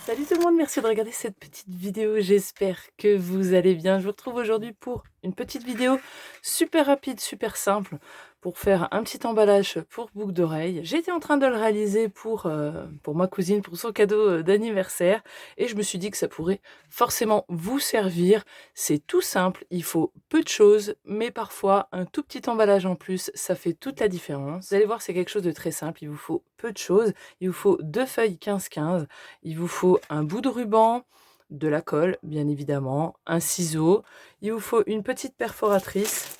Salut tout le monde, merci de regarder cette petite vidéo, j'espère que vous allez bien. Je vous retrouve aujourd'hui pour une petite vidéo super rapide, super simple, pour faire un petit emballage pour boucle d'oreille. J'étais en train de le réaliser pour ma cousine, pour son cadeau d'anniversaire, et je me suis dit que ça pourrait forcément vous servir. C'est tout simple, il faut peu de choses, mais parfois un tout petit emballage en plus, ça fait toute la différence. Vous allez voir, c'est quelque chose de très simple, il vous faut peu de choses, il vous faut 2 feuilles 15-15. Il vous faut un bout de ruban, de la colle, bien évidemment, un ciseau. Il vous faut une petite perforatrice,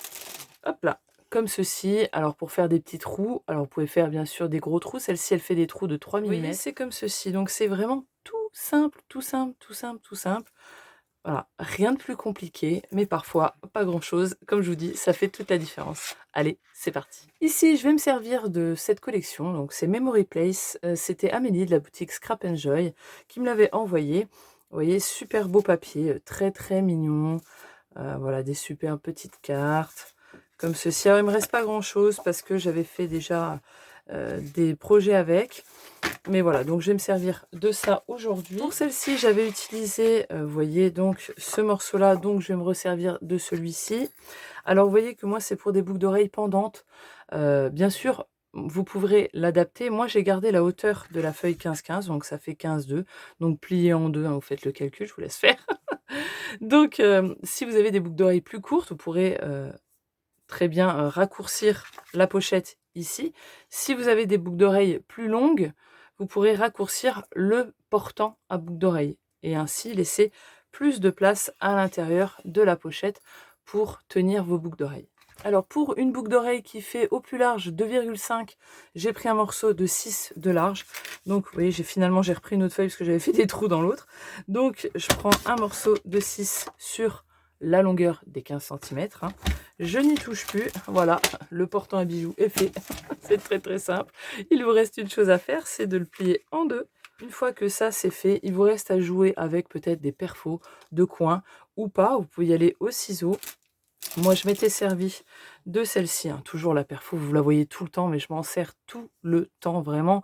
hop là, comme ceci. Alors pour faire des petits trous, alors vous pouvez faire bien sûr des gros trous. Celle-ci, elle fait des trous de 3 Vous voyez, millimètres. C'est comme ceci. Donc c'est vraiment tout simple, tout simple, tout simple, tout simple. Voilà, rien de plus compliqué, mais parfois pas grand-chose. Comme je vous dis, ça fait toute la différence. Allez, c'est parti. Ici, je vais me servir de cette collection, donc c'est Memory Place. C'était Amélie de la boutique Scrap Joy qui me l'avait envoyé. Vous voyez, super beau papier, très très mignon. Voilà, des super petites cartes, comme ceci. Alors, il me reste pas grand-chose parce que j'avais fait déjà des projets avec. Mais voilà, donc je vais me servir de ça aujourd'hui. Pour celle-ci, j'avais utilisé, vous voyez, donc ce morceau-là, donc je vais me resservir de celui-ci. Alors, vous voyez que moi, c'est pour des boucles d'oreilles pendantes. Bien sûr, vous pourrez l'adapter. Moi, j'ai gardé la hauteur de la feuille 15-15, donc ça fait 15-2. Donc, plié en deux, hein, vous faites le calcul, je vous laisse faire. Donc, si vous avez des boucles d'oreilles plus courtes, vous pourrez très bien raccourcir la pochette ici. Si vous avez des boucles d'oreilles plus longues, vous pourrez raccourcir le portant à boucle d'oreille et ainsi laisser plus de place à l'intérieur de la pochette pour tenir vos boucles d'oreilles. Alors pour une boucle d'oreille qui fait au plus large 2,5, j'ai pris un morceau de 6 de large. Donc vous voyez, j'ai repris une autre feuille parce que j'avais fait des trous dans l'autre. Donc je prends un morceau de 6 sur la longueur des 15 cm. Je n'y touche plus. Voilà, le portant à bijoux est fait. C'est très très simple. Il vous reste une chose à faire, c'est de le plier en deux. Une fois que ça c'est fait, il vous reste à jouer avec peut-être des perfos de coin ou pas. Vous pouvez y aller au ciseau. Moi, je m'étais servi de celle-ci, hein. Toujours la perfo, vous la voyez tout le temps, mais je m'en sers tout le temps, vraiment.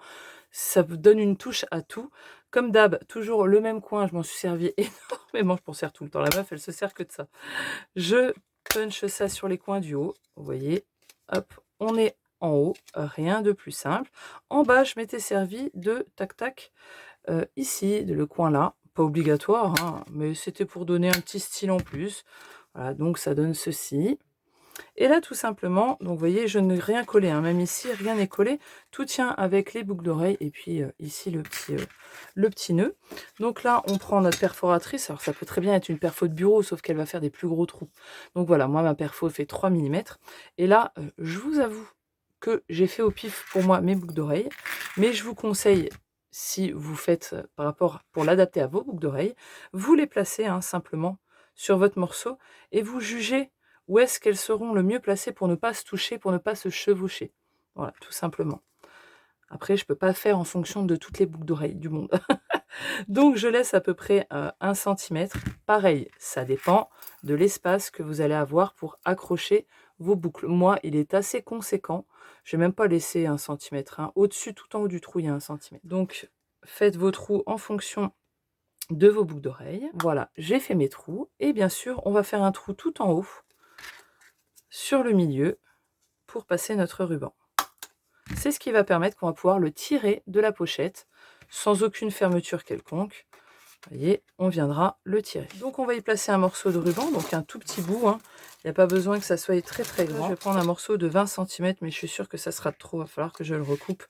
Ça vous donne une touche à tout. Comme d'hab, toujours le même coin, je m'en suis servi énormément, je m'en sers tout le temps. La meuf, elle se sert que de ça. Je punch ça sur les coins du haut, vous voyez. Hop, on est en haut, rien de plus simple. En bas, je m'étais servi de tac-tac, ici, de le coin là. Pas obligatoire, hein, mais c'était pour donner un petit style en plus. Voilà, donc ça donne ceci. Et là, tout simplement, donc vous voyez, je n'ai rien collé, hein, même ici, rien n'est collé. Tout tient avec les boucles d'oreilles et puis ici, le petit nœud. Donc là, on prend notre perforatrice. Alors, ça peut très bien être une perfo de bureau, sauf qu'elle va faire des plus gros trous. Donc voilà, moi, ma perfo fait 3 millimètres. Et là, je vous avoue que j'ai fait au pif pour moi mes boucles d'oreilles. Mais je vous conseille, si vous faites par rapport, pour l'adapter à vos boucles d'oreilles, vous les placez hein, simplement sur votre morceau et vous jugez où est-ce qu'elles seront le mieux placées pour ne pas se toucher, pour ne pas se chevaucher. Voilà, tout simplement. Après, je ne peux pas faire en fonction de toutes les boucles d'oreilles du monde. Donc, je laisse à peu près 1 cm. Pareil, ça dépend de l'espace que vous allez avoir pour accrocher vos boucles. Moi, il est assez conséquent. Je n'ai même pas laissé 1 cm. Hein. Au-dessus, tout en haut du trou, il y a 1 cm. Donc, faites vos trous en fonction de vos boucles d'oreilles. Voilà, j'ai fait mes trous. Et bien sûr, on va faire un trou tout en haut sur le milieu pour passer notre ruban. C'est ce qui va permettre qu'on va pouvoir le tirer de la pochette sans aucune fermeture quelconque. Vous voyez, on viendra le tirer. Donc on va y placer un morceau de ruban, donc un tout petit bout. Hein. Il n'y a pas besoin que ça soit très très grand. Je vais prendre un morceau de 20 cm, mais je suis sûre que ça sera trop, il va falloir que je le recoupe.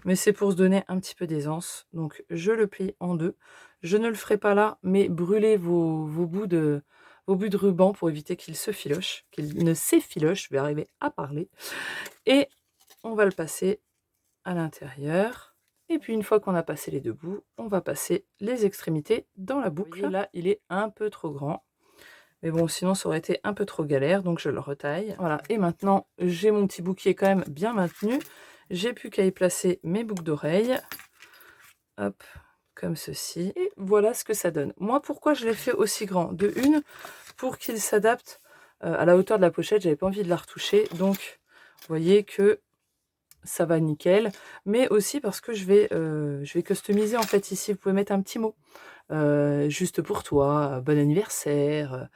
Mais c'est pour se donner un petit peu d'aisance. Donc je le plie en deux. Je ne le ferai pas là, mais brûlez vos bouts de ruban pour éviter qu'il se filoche, qu'il ne s'effiloche. Je vais arriver à parler. Et on va le passer à l'intérieur. Et puis une fois qu'on a passé les deux bouts, on va passer les extrémités dans la boucle. Vous voyez, là, il est un peu trop grand. Mais bon, sinon, ça aurait été un peu trop galère, donc je le retaille. Voilà, et maintenant, j'ai mon petit bout qui est quand même bien maintenu. J'ai plus qu'à y placer mes boucles d'oreilles. Hop, comme ceci. Et voilà ce que ça donne. Moi, pourquoi je l'ai fait aussi grand? De une, pour qu'il s'adapte à la hauteur de la pochette. J'avais pas envie de la retoucher. Donc, vous voyez que ça va nickel, mais aussi parce que je vais customiser en fait ici. Vous pouvez mettre un petit mot, juste pour toi, bon anniversaire,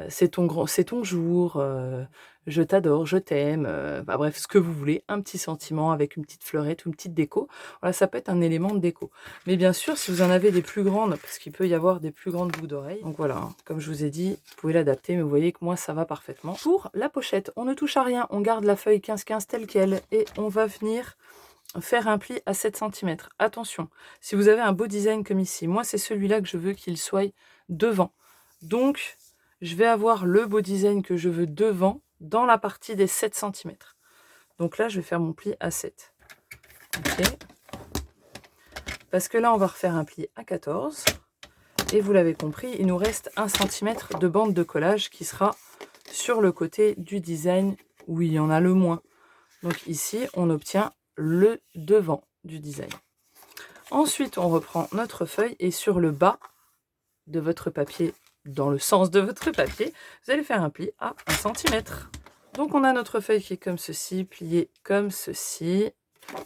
c'est ton jour, je t'adore, je t'aime, bah, bref, ce que vous voulez, un petit sentiment avec une petite fleurette ou une petite déco. Voilà, ça peut être un élément de déco. Mais bien sûr, si vous en avez des plus grandes, parce qu'il peut y avoir des plus grandes boucles d'oreilles, donc voilà, hein, comme je vous ai dit, vous pouvez l'adapter, mais vous voyez que moi, ça va parfaitement. Pour la pochette, on ne touche à rien, on garde la feuille 15-15 telle qu'elle, et on va venir faire un pli à 7 cm. Attention, si vous avez un beau design comme ici, moi c'est celui-là que je veux qu'il soit devant. Donc, je vais avoir le beau design que je veux devant dans la partie des 7 cm. Donc là, je vais faire mon pli à 7. Ok. Parce que là, on va refaire un pli à 14. Et vous l'avez compris, il nous reste 1 cm de bande de collage qui sera sur le côté du design où il y en a le moins. Donc ici, on obtient le devant du design. Ensuite, on reprend notre feuille et sur le bas de votre papier, dans le sens de votre papier, vous allez faire un pli à 1 cm. Donc on a notre feuille qui est comme ceci, pliée comme ceci,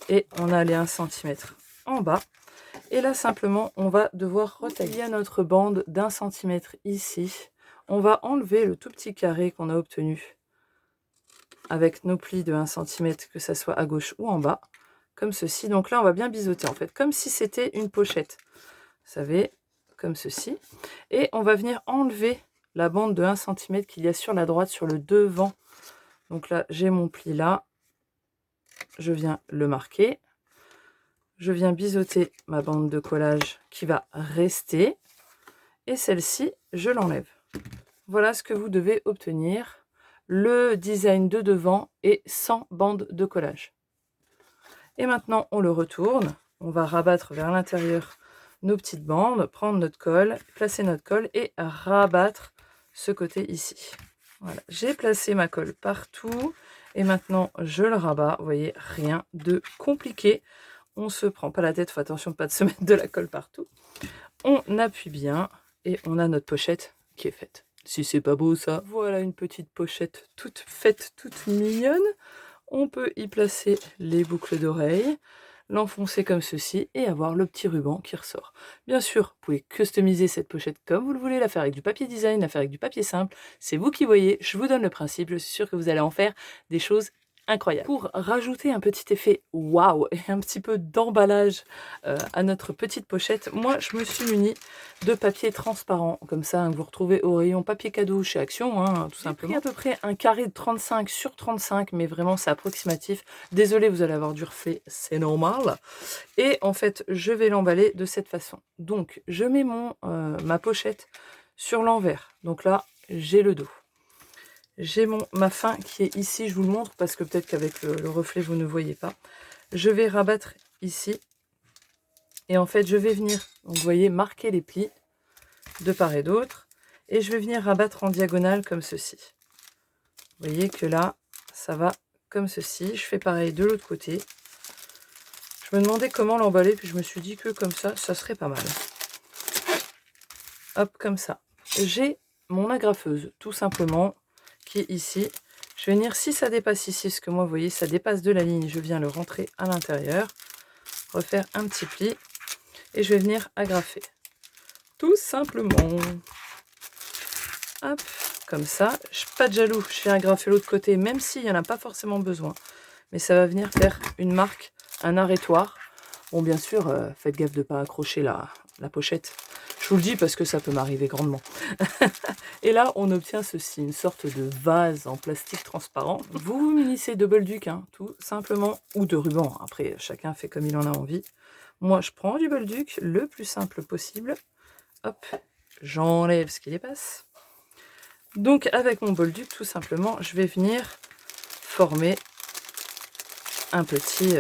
et on a les 1 cm en bas. Et là, simplement, on va devoir retailler. Il y a notre bande d'1 cm ici. On va enlever le tout petit carré qu'on a obtenu avec nos plis de 1 cm, que ça soit à gauche ou en bas, comme ceci. Donc là, on va bien biseauter, en fait, comme si c'était une pochette. Vous savez, comme ceci. Et on va venir enlever la bande de 1 cm qu'il y a sur la droite, sur le devant. Donc là, j'ai mon pli là. Je viens le marquer. Je viens biseauter ma bande de collage qui va rester. Et celle-ci, je l'enlève. Voilà ce que vous devez obtenir. Le design de devant est sans bande de collage. Et maintenant, on le retourne. On va rabattre vers l'intérieur nos petites bandes, prendre notre colle, placer notre colle et rabattre ce côté ici. Voilà, j'ai placé ma colle partout et maintenant je le rabats. Vous voyez, rien de compliqué. On se prend pas la tête, faut attention de pas se mettre de la colle partout. On appuie bien et on a notre pochette qui est faite. Si c'est pas beau ça, voilà une petite pochette toute faite, toute mignonne. On peut y placer les boucles d'oreilles, l'enfoncer comme ceci et avoir le petit ruban qui ressort. Bien sûr, vous pouvez customiser cette pochette comme vous le voulez, la faire avec du papier design, la faire avec du papier simple. C'est vous qui voyez, je vous donne le principe, je suis sûre que vous allez en faire des choses incroyable. Pour rajouter un petit effet waouh et un petit peu d'emballage à notre petite pochette, moi je me suis munie de papier transparent, comme ça hein, que vous retrouvez au rayon papier cadeau chez Action, hein, tout simplement. J'ai pris à peu près un carré de 35 sur 35, mais vraiment c'est approximatif. Désolé, vous allez avoir du reflet, c'est normal. Et en fait, je vais l'emballer de cette façon. Donc, je mets ma pochette sur l'envers. Donc là, j'ai le dos. J'ai ma fin qui est ici, je vous le montre parce que peut-être qu'avec le reflet vous ne voyez pas. Je vais rabattre ici et en fait je vais venir, donc vous voyez, marquer les plis de part et d'autre et je vais venir rabattre en diagonale comme ceci. Vous voyez que là ça va comme ceci. Je fais pareil de l'autre côté. Je me demandais comment l'emballer puis je me suis dit que comme ça serait pas mal. Hop, comme ça. J'ai mon agrafeuse tout simplement qui est ici. Je vais venir, si ça dépasse ici, parce que moi, vous voyez, ça dépasse de la ligne, je viens le rentrer à l'intérieur, refaire un petit pli, et je vais venir agrafer. Tout simplement. Hop, comme ça. Pas de jaloux, je viens agrafer l'autre côté, même s'il n'y en a pas forcément besoin. Mais ça va venir faire une marque, un arrêtoir. Bon, bien sûr, faites gaffe de ne pas accrocher la pochette. Je vous le dis parce que ça peut m'arriver grandement. Et là, on obtient ceci, une sorte de vase en plastique transparent. Vous vous munissez de bolduc, hein, tout simplement, ou de ruban. Après, chacun fait comme il en a envie. Moi, je prends du bolduc le plus simple possible. Hop, j'enlève ce qui dépasse. Donc, avec mon bolduc, tout simplement, je vais venir former un petit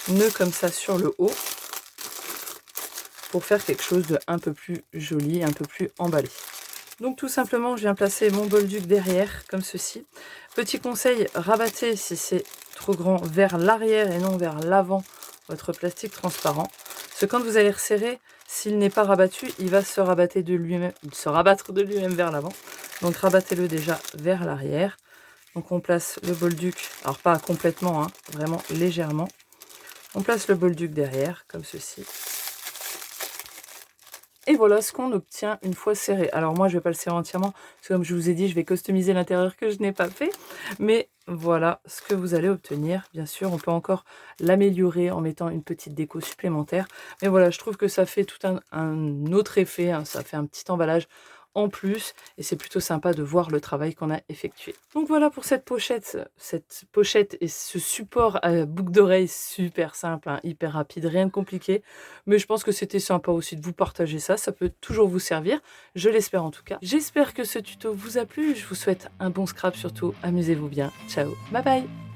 nœud comme ça sur le haut pour faire quelque chose de un peu plus joli, un peu plus emballé. Donc tout simplement, je viens placer mon bolduc derrière, comme ceci. Petit conseil, rabattez si c'est trop grand vers l'arrière et non vers l'avant votre plastique transparent. Parce que quand vous allez resserrer, s'il n'est pas rabattu, il va se rabattre de lui-même vers l'avant. Donc rabattez-le déjà vers l'arrière. Donc on place le bolduc, alors pas complètement, hein, vraiment légèrement. On place le bolduc derrière, comme ceci. Et voilà ce qu'on obtient une fois serré. Alors moi, je ne vais pas le serrer entièrement, parce que comme je vous ai dit, je vais customiser l'intérieur que je n'ai pas fait. Mais voilà ce que vous allez obtenir. Bien sûr, on peut encore l'améliorer en mettant une petite déco supplémentaire. Mais voilà, je trouve que ça fait tout un autre effet, hein. Ça fait un petit emballage en plus. Et c'est plutôt sympa de voir le travail qu'on a effectué. Donc voilà pour cette pochette et ce support à boucle d'oreille super simple, hein, hyper rapide, rien de compliqué. Mais je pense que c'était sympa aussi de vous partager ça. Ça peut toujours vous servir. Je l'espère en tout cas. J'espère que ce tuto vous a plu. Je vous souhaite un bon scrap surtout. Amusez-vous bien. Ciao. Bye bye.